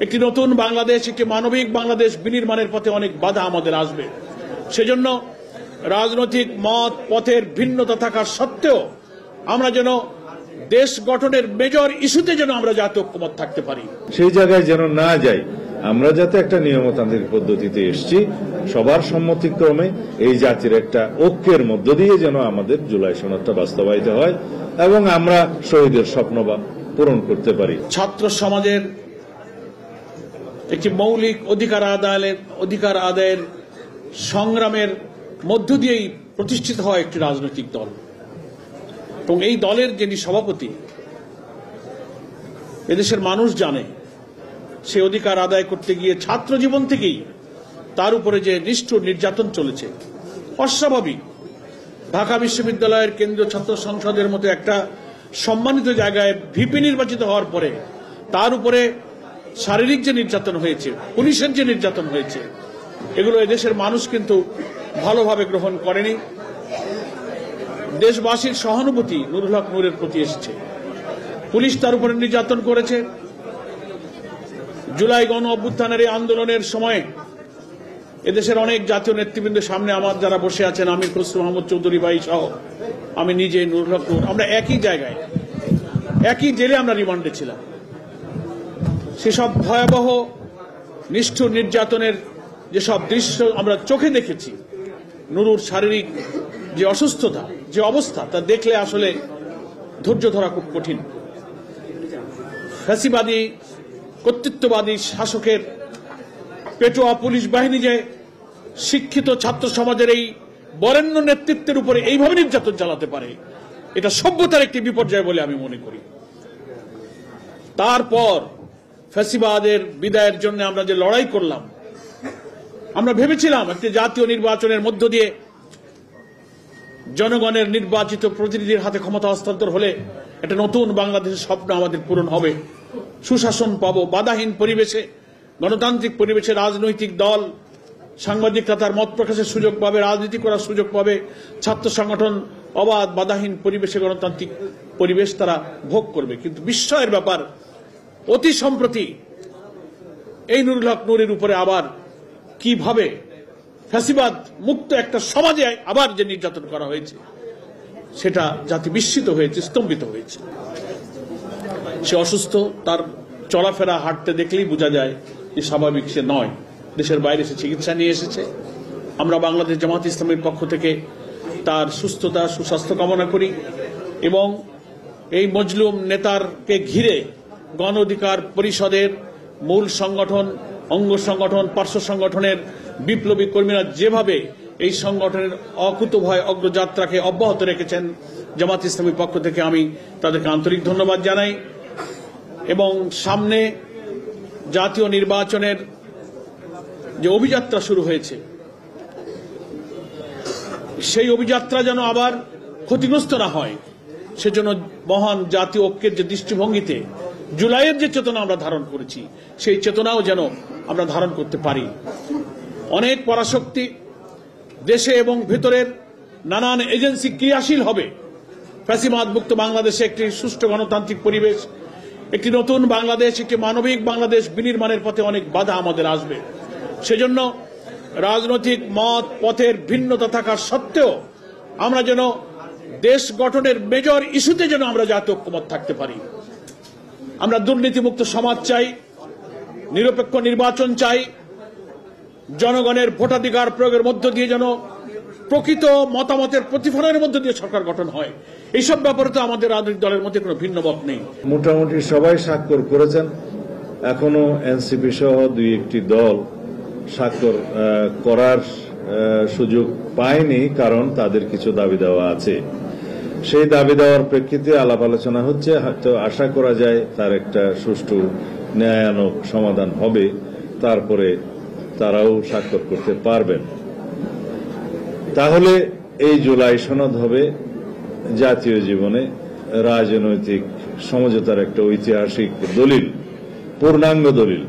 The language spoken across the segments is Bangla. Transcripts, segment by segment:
একটি নতুন বাংলাদেশ, একটি মানবিক বাংলাদেশ বিনির্মাণের পথে অনেক বাধা আমাদের আসবে। সেজন্য রাজনৈতিক মত পথের ভিন্নতা থাকা সত্ত্বেও আমরা যেন দেশ গঠনের মেজর ইস্যুতে যেন আমরা জাতীয় ঐক্যমত থাকতে পারি, সেই জায়গায় যেন না যাই। আমরা যাতে একটা নিয়মতান্ত্রিক পদ্ধতিতে এসেছি, সবার সম্মতিক্রমে এই জাতির একটা ঐক্যের মধ্য দিয়ে যেন আমাদের জুলাই সনদটা বাস্তবায়িত হয় এবং আমরা শহীদের স্বপ্ন পূরণ করতে পারি। ছাত্র সমাজের একটি মৌলিক অধিকার আদায়ের সংগ্রামের মধ্য দিয়েই প্রতিষ্ঠিত হয় একটি রাজনৈতিক দল, এবং এই দলের যিনি সভাপতি এদেশের মানুষ জানে সে অধিকার আদায় করতে গিয়ে ছাত্র জীবন থেকেই তার উপরে যে নিষ্ঠুর নির্যাতন চলেছে অস্বাভাবিক। ঢাকা বিশ্ববিদ্যালয়ের কেন্দ্রীয় ছাত্র সংসদের মতো একটা সম্মানিত জায়গায় ভিপি নির্বাচিত হওয়ার পরে তার উপরে শারীরিক যে নির্যাতন হয়েছে, পুলিশের যে নির্যাতন হয়েছে, এগুলো এদেশের মানুষ কিন্তু ভালোভাবে গ্রহণ করেনি। দেশবাসীর সহানুভূতি নুরুল হক নূরের প্রতি এসেছে। পুলিশ তার উপরে নির্যাতন করেছে। জুলাই গণ অভ্যুত্থানের এই আন্দোলনের সময় এদেশের অনেক জাতীয় নেতৃবৃন্দের সামনে আমার যারা বসে আছেন, আমির খসরু মাহমুদ চৌধুরী ভাই সহ আমি নিজে, নুরুল হক নূর, আমরা একই জায়গায় একই জেলে আমরা রিমান্ডে ছিলাম। সেসব ভয়াবহ নিষ্ঠুর নির্যাতনের যেসব দৃশ্য আমরা চোখে দেখেছি, নুরুর শারীরিক যে অসুস্থতা, যে অবস্থা, তা দেখলে আসলে ধৈর্য ধরা খুব কঠিন। ফ্যাসিবাদী কর্তৃত্ববাদী শাসকের পেটোয়া পুলিশ বাহিনী যে শিক্ষিত ছাত্র সমাজের এই বরেণ্য নেতৃত্বের উপরে এইভাবে নির্যাতন চালাতে পারে, এটা সভ্যতার একটি বিপর্যয় বলে আমি মনে করি। তারপর ফ্যাসিবাদের বিদায়ের জন্য আমরা যে লড়াই করলাম, আমরা ভেবেছিলাম একটি জাতীয় নির্বাচনের মধ্য দিয়ে জনগণের নির্বাচিত প্রতিনিধির হাতে ক্ষমতা হস্তান্তর হলে একটা নতুন বাংলাদেশের স্বপ্ন আমাদের পূরণ হবে, সুশাসন পাবো, বাধাহীন পরিবেশে, গণতান্ত্রিক পরিবেশে রাজনৈতিক দল, সাংবাদিকরা তার মত প্রকাশের সুযোগ পাবে, রাজনীতি করার সুযোগ পাবে, ছাত্র সংগঠন অবাধ বাধাহীন পরিবেশে গণতান্ত্রিক পরিবেশ তারা ভোগ করবে। কিন্তু বিস্ময়ের ব্যাপার, অতি সম্প্রতি এই নুরুল হক নূরের উপরে আবার কিভাবে ফ্যাসিবাদ মুক্ত একটা সমাজে আবার যে নির্যাতন করা হয়েছে, সেটা জাতি বিস্মিত হয়েছে, স্তম্ভিত হয়েছে। সে অসুস্থ, তার চলাফেরা হাঁটতে দেখলেই বোঝা যায় যে স্বাভাবিক সে নয়। দেশের বাইরে সে চিকিৎসা নিয়ে এসেছে। আমরা বাংলাদেশ জামাত ইসলামের পক্ষ থেকে তার সুস্থতা, সুস্বাস্থ্য কামনা করি এবং এই মজলুম নেতারকে ঘিরে গণ অধিকার পরিষদের মূল সংগঠন, অঙ্গ সংগঠন, পার্শ্ব সংগঠনের বিপ্লবী কর্মীরা যেভাবে এই সংগঠনের অকুতোভয় অগ্রযাত্রাকে অব্যাহত রেখেছেন, জামাত ইসলামের পক্ষ থেকে আমি তাদেরকে আন্তরিক ধন্যবাদ জানাই। এবং সামনে জাতীয় নির্বাচনের যে অভিযাত্রা শুরু হয়েছে, সেই অভিযাত্রা যেন আবার ক্ষতিগ্রস্ত না হয়, সেজন্য মহান জাতীয় ঐক্যের যে দৃষ্টিভঙ্গিতে জুলাইয়ের যে চেতনা আমরা ধারণ করেছি, সেই চেতনাও যেন আমরা ধারণ করতে পারি। অনেক পরাশক্তি দেশে এবং ভেতরের নানান এজেন্সি ক্রিয়াশীল হবে। ফ্যাসিবাদ মুক্ত বাংলাদেশে একটি সুষ্ঠু গণতান্ত্রিক পরিবেশ, একটি নতুন বাংলাদেশ, একটি মানবিক বাংলাদেশ বিনির্মাণের পথে অনেক বাধা আমাদের আসবে। সেজন্য রাজনৈতিক মত পথের ভিন্নতা থাকা সত্ত্বেও আমরা যেন দেশ গঠনের মেজর ইস্যুতে যেন আমরা জাতীয় ঐক্যমত থাকতে পারি। আমরা দুর্নীতিমুক্ত সমাজ চাই, নিরপেক্ষ নির্বাচন চাই, জনগণের ভোটাধিকার প্রয়োগের মধ্য দিয়ে যেন প্রকৃত মতামতের প্রতিফলনের মধ্য দিয়ে সরকার গঠন হয়। এইসব ব্যাপারে তো আমাদের রাজনৈতিক দলের মধ্যে কোনো ভিন্ন মত নেই। মোটামুটি সবাই স্বাক্ষর করেছেন। এখনো এনসিপি সহ দুই একটি দল স্বাক্ষর করার সুযোগ পায়নি, কারণ তাদের কিছু দাবি দেওয়া আছে। সেই দাবি দেওয়ার প্রেক্ষিতে আলাপ আলোচনা হচ্ছে, হয়তো আশা করা যায় তার একটা সুষ্ঠু ন্যায়ানক সমাধান হবে, তারপরে তারাও স্বাক্ষর করতে পারবেন। তাহলে এই জুলাই সনদ হবে জাতীয় জীবনে রাজনৈতিক সমঝোতার একটা ঐতিহাসিক দলিল, পূর্ণাঙ্গ দলিল,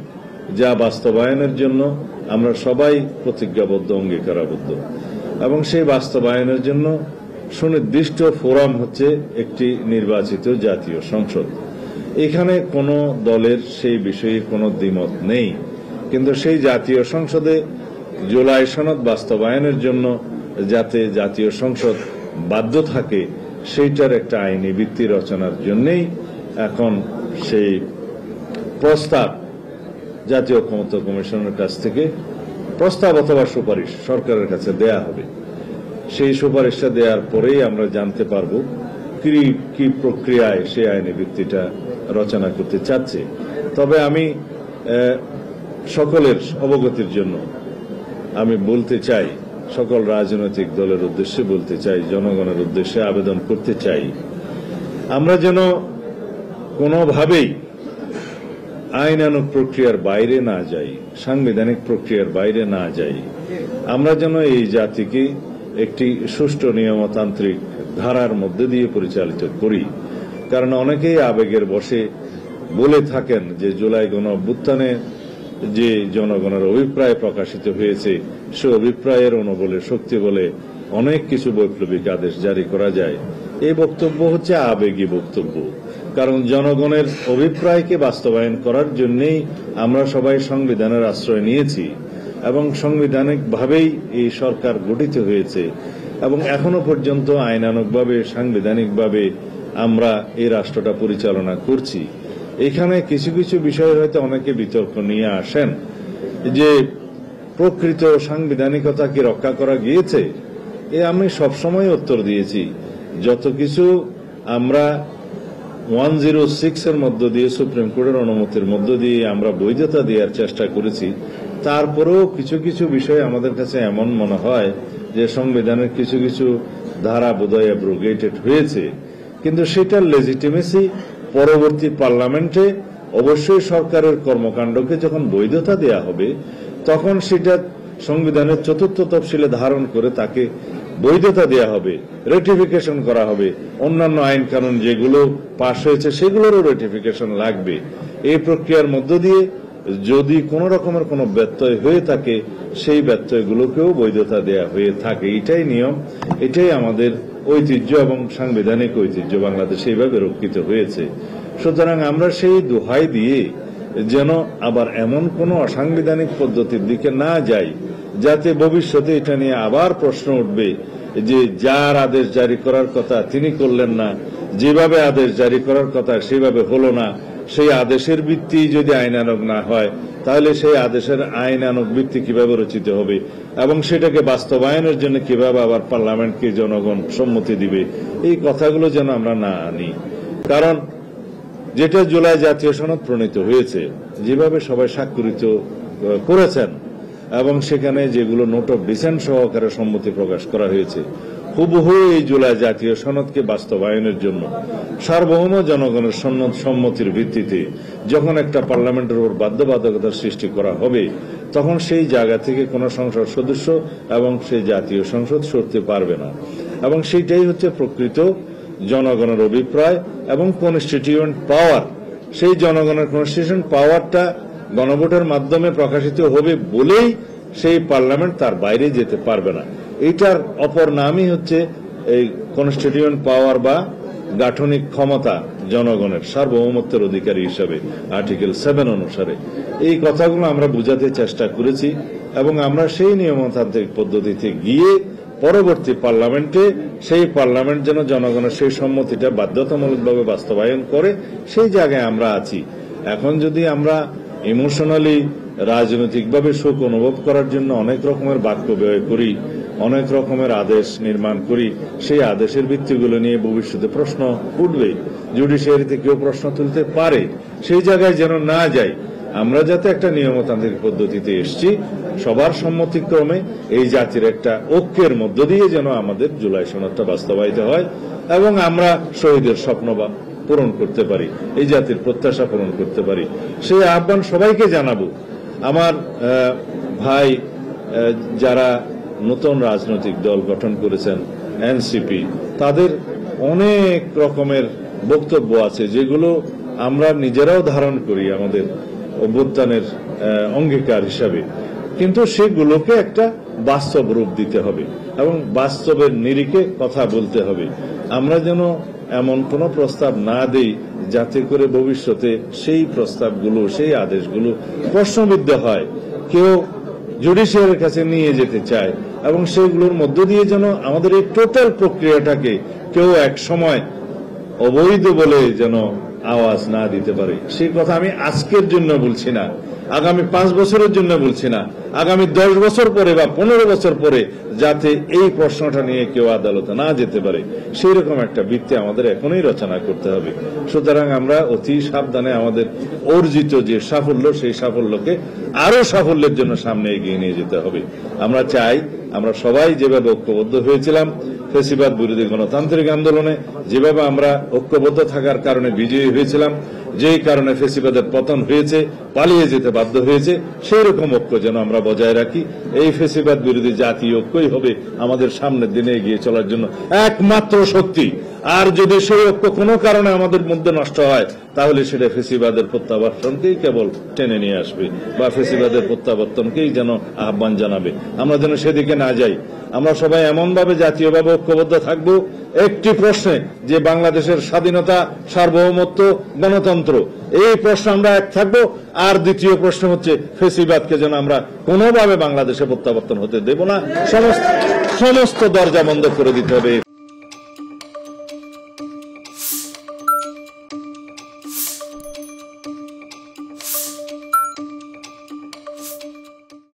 যা বাস্তবায়নের জন্য আমরা সবাই প্রতিজ্ঞাবদ্ধ, অঙ্গীকারাবদ্ধ। এবং সেই বাস্তবায়নের জন্য সুনির্দিষ্ট ফোরাম হচ্ছে একটি নির্বাচিত জাতীয় সংসদ। এখানে কোনো দলের সেই বিষয়ে কোনো দ্বিমত নেই, কিন্তু সেই জাতীয় সংসদে জুলাই সনদ বাস্তবায়নের জন্য যাতে জাতীয় সংসদ বাধ্য থাকে সেইটার একটা আইনি ভিত্তি রচনার জন্যই এখন সেই প্রস্তাব জাতীয় ঐকমত্য কমিশনের কাছ থেকে প্রস্তাব অথবা সুপারিশ সরকারের কাছে দেয়া হবে। সেই সুপারিশটা দেওয়ার পরেই আমরা জানতে পারবো কি প্রক্রিয়ায় সেই আইনি ভিত্তিটা রচনা করতে চাচ্ছে। তবে আমি সকলের অবগতির জন্য আমি বলতে চাই, সকল রাজনৈতিক দলের উদ্দেশ্যে বলতে চাই, জনগণের উদ্দেশ্যে আবেদন করতে চাই, আমরা যেন কোনোভাবেই আইনানুগ প্রক্রিয়ার বাইরে না যাই, সাংবিধানিক প্রক্রিয়ার বাইরে না যাই। আমরা যেন এই জাতিকে একটি সুষ্ঠু নিয়মতান্ত্রিক ধারার মধ্যে দিয়ে পরিচালিত করি। কারণ অনেকেই আবেগের বশে বলে থাকেন যে জুলাই গণ অভ্যুত্থানে যে জনগণের অভিপ্রায় প্রকাশিত হয়েছে সে অভিপ্রায়ের অনুবলে শক্তি বলে অনেক কিছু বৈপ্লবিক আদেশ জারি করা যায়। এই বক্তব্য হচ্ছে আবেগী বক্তব্য। কারণ জনগণের অভিপ্রায়কে বাস্তবায়ন করার জন্যই আমরা সবাই সংবিধানের আশ্রয় নিয়েছি এবং সাংবিধানিকভাবেই এই সরকার গঠিত হয়েছে এবং এখনো পর্যন্ত আইনানুগভাবে সাংবিধানিকভাবে আমরা এই রাষ্ট্রটা পরিচালনা করছি। এখানে কিছু কিছু বিষয় হয়তো অনেকে বিতর্ক নিয়ে আসেন যে প্রকৃত সাংবিধানিকতা কি রক্ষা করা গিয়েছে। এ আমি সবসময় উত্তর দিয়েছি, যত কিছু আমরা 106 এর মধ্য দিয়ে সুপ্রিম কোর্টের অনুমতির মধ্য দিয়ে আমরা বৈধতা দেওয়ার চেষ্টা করেছি, তারপরেও কিছু কিছু বিষয় আমাদের কাছে এমন মনে হয় যে সংবিধানের কিছু কিছু ধারা বোধহয় অ্যাব্রোগেটেড হয়েছে। কিন্তু সেটার লেজিটিমেসি পরবর্তী পার্লামেন্টে অবশ্যই সরকারের কর্মকাণ্ডকে যখন বৈধতা দেয়া হবে তখন সেটা সংবিধানের ৪র্থ তফসিলে ধারণ করে তাকে বৈধতা দেয়া হবে, রেটিফিকেশন করা হবে। অন্যান্য আইন কানুন যেগুলো পাশ হয়েছে সেগুলোরও রেটিফিকেশন লাগবে। এই প্রক্রিয়ার মধ্য দিয়ে যদি কোন রকমের কোনো ব্যত্যয় হয়ে থাকে সেই ব্যত্যয়গুলোকেও বৈধতা দেয়া হয়ে থাকে। এটাই নিয়ম, এটাই আমাদের ঐতিহ্য এবং সাংবিধানিক ঐতিহ্য বাংলাদেশে এইভাবে রক্ষিত হয়েছে। সুতরাং আমরা সেই দোহাই দিয়ে যেন আবার এমন কোন অসাংবিধানিক পদ্ধতির দিকে না যাই যাতে ভবিষ্যতে এটা নিয়ে আবার প্রশ্ন উঠবে যে যার আদেশ জারি করার কথা তিনি করলেন না, যেভাবে আদেশ জারি করার কথা সেভাবে হলো না, সেই আদেশের ভিত্তি যদি আইনানুগ না হয় তাহলে সেই আদেশের আইনানুগ ভিত্তি কিভাবে রচিত হবে এবং সেটাকে বাস্তবায়নের জন্য কিভাবে আবার পার্লামেন্টকে জনগণ সম্মতি দিবে, এই কথাগুলো যেন আমরা না আনি। কারণ যেটা জুলাই জাতীয় সনদ প্রণীত হয়েছে, যেভাবে সবাই স্বাক্ষরিত করেছেন এবং সেখানে যেগুলো নোট অফ ডিসেন্ট সহকারে সম্মতি প্রকাশ করা হয়েছে, হুবহু এই জুলাই জাতীয় সনদকে বাস্তবায়নের জন্য সার্বভৌম জনগণের সম্মতির ভিত্তিতে যখন একটা পার্লামেন্টের উপর বাধ্যবাধকতার সৃষ্টি করা হবে তখন সেই জায়গা থেকে কোন সংসদ সদস্য এবং সেই জাতীয় সংসদ সরতে পারবে না। এবং সেইটাই হচ্ছে প্রকৃত জনগণের অভিপ্রায় এবং কনস্টিটিউয়েন্ট পাওয়ার। সেই জনগণের কনস্টিটিউশন পাওয়ারটা গণভোটের মাধ্যমে প্রকাশিত হবে বলেই সেই পার্লামেন্ট তার বাইরে যেতে পারবে না। এইটার অপর নামই হচ্ছে এই কনস্টিটিউয়েন্ট পাওয়ার বা গাঠনিক ক্ষমতা জনগণের সার্বভৌমত্বের অধিকারী হিসাবে আর্টিকেল 7 অনুসারে। এই কথাগুলো আমরা বুঝাতে চেষ্টা করেছি এবং আমরা সেই নিয়মতান্ত্রিক পদ্ধতিতে গিয়ে পরবর্তী পার্লামেন্টে সেই পার্লামেন্ট যেন জনগণের সেই সম্মতিটা বাধ্যতামূলকভাবে বাস্তবায়ন করে সেই জায়গায় আমরা আছি। এখন যদি আমরা ইমোশনালি রাজনৈতিকভাবে শোক অনুভব করার জন্য অনেক রকমের বাক্য ব্যয় করি, অনেক রকমের আদেশ নির্মাণ করি, সেই আদেশের ভিত্তিগুলো নিয়ে ভবিষ্যতে প্রশ্ন উঠবে, জুডিশিয়ারিতে কেউ প্রশ্ন তুলতে পারে, সেই জায়গায় যেন না যাই। আমরা যাতে একটা নিয়মতান্ত্রিক পদ্ধতিতে এসছি, সবার সম্মতিক্রমে এই জাতির একটা ঐক্যের মধ্য দিয়ে যেন আমাদের জুলাই সনদটা বাস্তবায়িত হয় এবং আমরা শহীদের স্বপ্ন পূরণ করতে পারি, এই জাতির প্রত্যাশা পূরণ করতে পারি, সেই আহ্বান সবাইকে জানাবো। আমার ভাই যারা নতুন রাজনৈতিক দল গঠন করেছেন এনসিপি, তাদের অনেক রকমের বক্তব্য আছে যেগুলো আমরা নিজেরাও ধারণ করি আমাদের অভ্যুত্থানের অঙ্গীকার হিসাবে, কিন্তু সেগুলোকে একটা বাস্তব রূপ দিতে হবে এবং বাস্তবের নিরিখে কথা বলতে হবে। আমরা যেন এমন কোন প্রস্তাব না দেই যাতে করে ভবিষ্যতে সেই প্রস্তাবগুলো, সেই আদেশগুলো প্রশ্নবিদ্ধ হয়, কেউ জুডিশিয়ারের কাছে নিয়ে যেতে চায়, এবং সেগুলোর মধ্য দিয়ে যেন আমাদের এই টোটাল প্রক্রিয়াটাকে কেউ এক সময় অবৈধ বলে যেন আওয়াজ না দিতে পারে। সেই কথা আমি আজকের জন্য বলছি না, আগামী 5 বছরের জন্য বলছি না, আগামী 10 বছর পরে বা 15 বছর পরে যাতে এই প্রশ্নটা নিয়ে কেউ আদালতে না যেতে পারে, সেই রকম একটা ভিত্তি আমাদের এখনই রচনা করতে হবে। সুতরাং আমরা অতি সাবধানে আমাদের অর্জিত যে সাফল্য, সেই সাফল্যকে আরো সাফল্যের জন্য সামনে এগিয়ে নিয়ে যেতে হবে। আমরা চাই, আমরা সবাই যেভাবে ঐক্যবদ্ধ হয়েছিলাম ফ্যাসিবাদ বিরোধী গণতান্ত্রিক আন্দোলনে, যেভাবে আমরা ঐক্যবদ্ধ থাকার কারণে বিজয়ী হয়েছিলাম, যেই কারণে ফ্যাসিবাদের পতন হয়েছে, পালিয়ে যেতে বাধ্য হয়েছে, সেই রকম ঐক্য যেন আমরা বজায় রাখি। এই ফ্যাসিবাদ বিরোধী জাতীয় ঐক্যই হবে আমাদের সামনের দিনে এগিয়ে চলার জন্য একমাত্র শক্তি। আর যদি সেই ঐক্য কোনো কারণে আমাদের মধ্যে নষ্ট হয়, তাহলে সেটা ফ্যাসিবাদের প্রত্যাবর্তনকেই কেবল টেনে নিয়ে আসবে, বা ফ্যাসিবাদের প্রত্যাবর্তনকেই যেন আহ্বান জানাবে। আমরা যেন সেদিকে না যাই। আমরা সবাই এমনভাবে জাতীয়ভাবে ঐক্যবদ্ধ থাকবো একটি প্রশ্নে, যে বাংলাদেশের স্বাধীনতা, সার্বভৌমত্ব, গণতন্ত্র, এই প্রশ্ন আমরা এক থাকবো। আর দ্বিতীয় প্রশ্ন হচ্ছে ফ্যাসিবাদকে যেন আমরা কোনোভাবে বাংলাদেশে প্রত্যাবর্তন হতে দেব না, সমস্ত দরজা বন্ধ করে দিতে হবে।